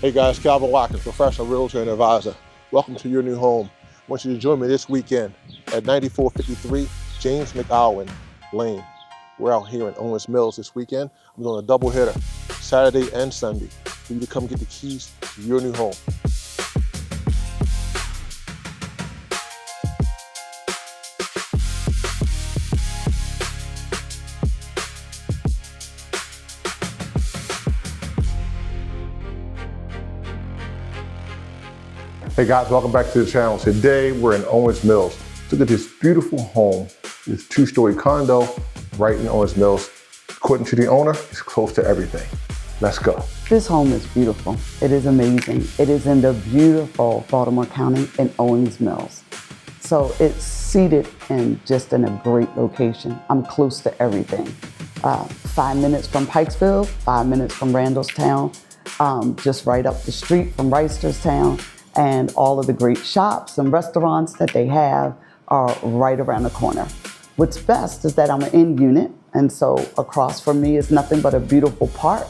Hey guys, Calvin Watkins, professional realtor and advisor. Welcome to your new home. I want you to join me this weekend at 9453 James MacGowan Lane. We're out here in Owings Mills this weekend. I'm doing a double header, Saturday and Sunday, for you to come get the keys to your new home. Hey guys, welcome back to the channel. Today we're in Owings Mills. Look at this beautiful home, this two-story condo right in Owings Mills. According to the owner, it's close to everything. Let's go. This home is beautiful. It is amazing. It is in the beautiful Baltimore County in Owings Mills. So it's seated in a great location. I'm close to everything. 5 minutes from Pikesville, 5 minutes from Randallstown, just right up the street from Reisterstown. And all of the great shops and restaurants that they have are right around the corner. What's best is that I'm an in unit, and so across from me is nothing but a beautiful park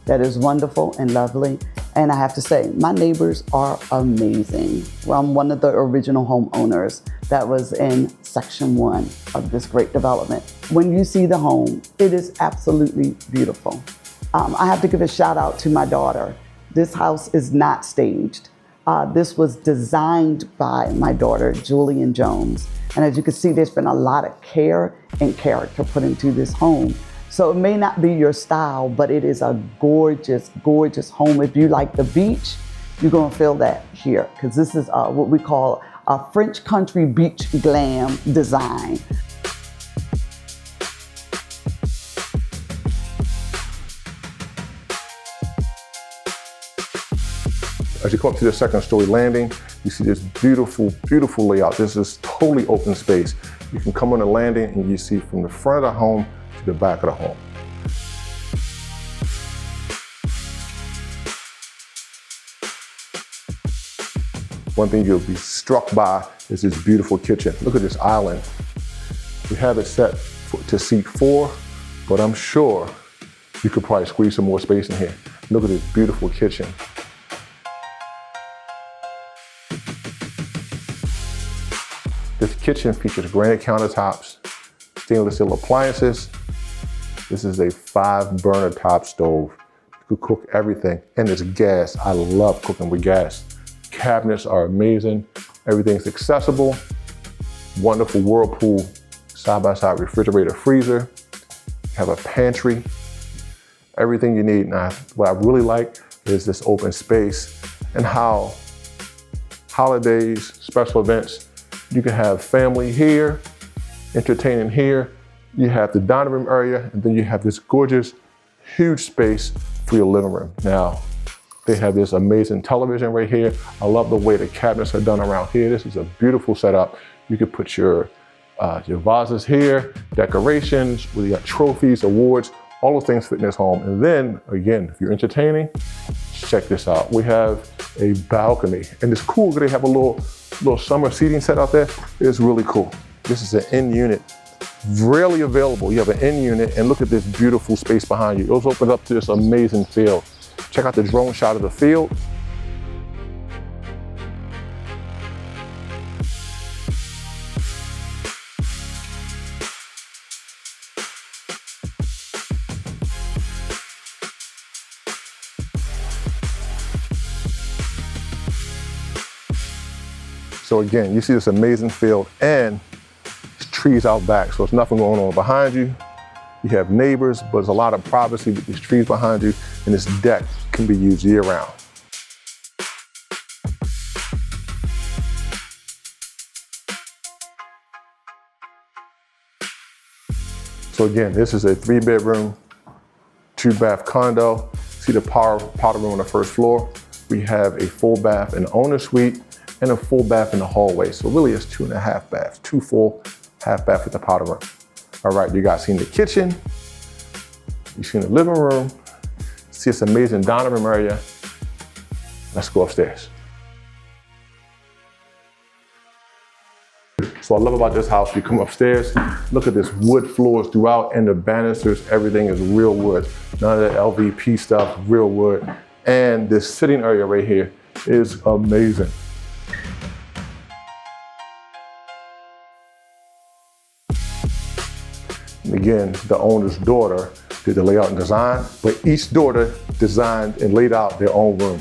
that is wonderful and lovely. And I have to say, my neighbors are amazing. Well, I'm one of the original homeowners that was in Section 1 of this great development. When you see the home, it is absolutely beautiful. I have to give a shout out to my daughter. This house is not staged. This was designed by my daughter, Julian Jones. And as you can see, there's been a lot of care and character put into this home. So it may not be your style, but it is a gorgeous, gorgeous home. If you like the beach, you're gonna feel that here, because this is what we call a French country beach glam design. As you come up to the second story landing, you see this beautiful, beautiful layout. This is totally open space. You can come on the landing and you see from the front of the home to the back of the home. One thing you'll be struck by is this beautiful kitchen. Look at this island. We have it set to seat 4, but I'm sure you could probably squeeze some more space in here. Look at this beautiful kitchen. This kitchen features granite countertops, stainless steel appliances. This is a 5-burner top stove. You could cook everything, and it's gas. I love cooking with gas. Cabinets are amazing. Everything's accessible. Wonderful Whirlpool side-by-side refrigerator, freezer. Have a pantry. Everything you need. Now, what I really like is this open space and how holidays, special events, you can have family here, entertaining here. You have the dining room area, and then you have this gorgeous, huge space for your living room. Now, they have this amazing television right here. I love the way the cabinets are done around here. This is a beautiful setup. You could put your vases here, decorations, where you got trophies, awards, all those things fit in this home. And then, again, if you're entertaining, check this out. We have a balcony, and it's cool because they have a little summer seating set out there. It's really cool. This is an in unit, rarely available. You have an in unit, and look at this beautiful space behind you. Those open up to this amazing field. Check out the drone shot of the field. So again, you see this amazing field and trees out back, so there's nothing going on behind you. You have neighbors, but there's a lot of privacy with these trees behind you, and this deck can be used year-round. So again, this is a 3-bedroom, 2-bath condo. See the powder room on the first floor. We have a full bath in the owner's suite and a full bath in the hallway. So really it's 2.5 baths, 2 full, half bath with the powder room. All right, you guys seen the kitchen, you've seen the living room, see this amazing dining room area. Let's go upstairs. So I love about this house, you come upstairs, look at this wood floors throughout, and the banisters, everything is real wood. None of that LVP stuff, real wood. And this sitting area right here is amazing. And again, the owner's daughter did the layout and design, but each daughter designed and laid out their own room.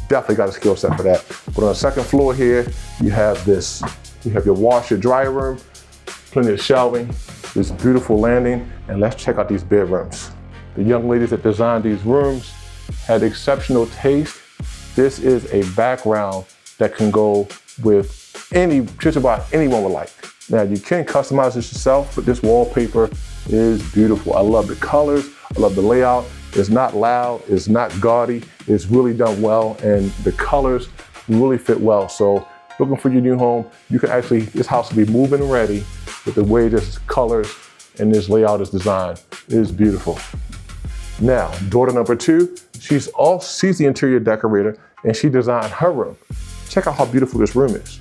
Definitely got a skill set for that. But on the second floor here, you have this, you have your washer dryer room, plenty of shelving, this beautiful landing, and let's check out these bedrooms. The young ladies that designed these rooms had exceptional taste. This is a background that can go with just about anyone would like. Now you can customize this yourself, but this wallpaper is beautiful. I love the colors, I love the layout. It's not loud, it's not gaudy, it's really done well, and the colors really fit well. So looking for your new home, you can actually, this house will be moving ready with the way this colors and this layout is designed. It is beautiful. Now, daughter number 2, she's the interior decorator, and she designed her room. Check out how beautiful this room is.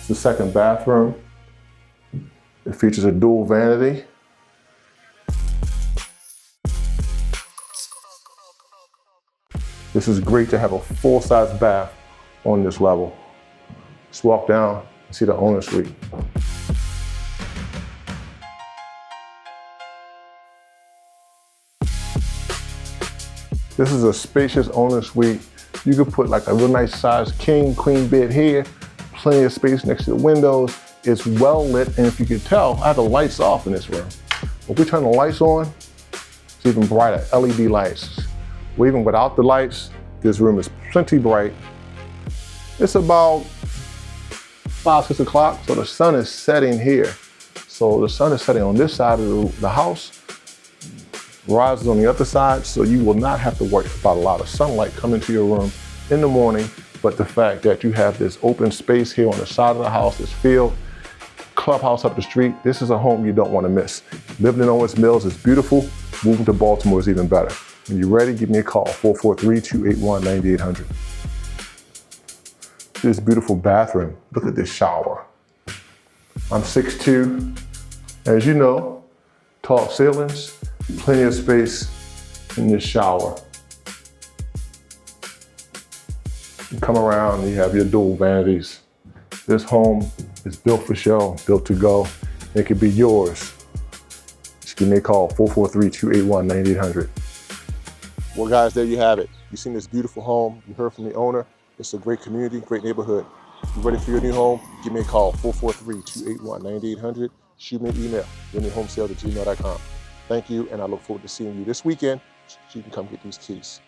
The second bathroom. It features a dual vanity. This is great to have a full-size bath on this level. Just walk down and see the owner's suite. This is a spacious owner's suite. You could put like a real nice size king, queen bed here. Plenty of space next to the windows. It's well lit, and if you could tell, I have the lights off in this room. If we turn the lights on, it's even brighter, LED lights. Well, even without the lights, this room is plenty bright. It's about 5, 6 o'clock, so the sun is setting here. So the sun is setting on this side of the house, rises on the other side, so you will not have to worry about a lot of sunlight coming to your room in the morning. But the fact that you have this open space here on the side of the house, this field, clubhouse up the street, this is a home you don't want to miss. Living in Owings Mills is beautiful. Moving to Baltimore is even better. When you're ready, give me a call, 443-281-9800. This beautiful bathroom. Look at this shower. I'm 6'2". As you know, tall ceilings, plenty of space in this shower. You come around and you have your dual vanities. This home is built for show, built to go. It could be yours. Just give me a call, 443-281-9800. Well guys, there you have it. You've seen this beautiful home. You heard from the owner. It's a great community, great neighborhood. If you're ready for your new home, give me a call, 443-281-9800. Shoot me an email, yournewhomesales@gmail.com. Thank you, and I look forward to seeing you this weekend so you can come get these keys.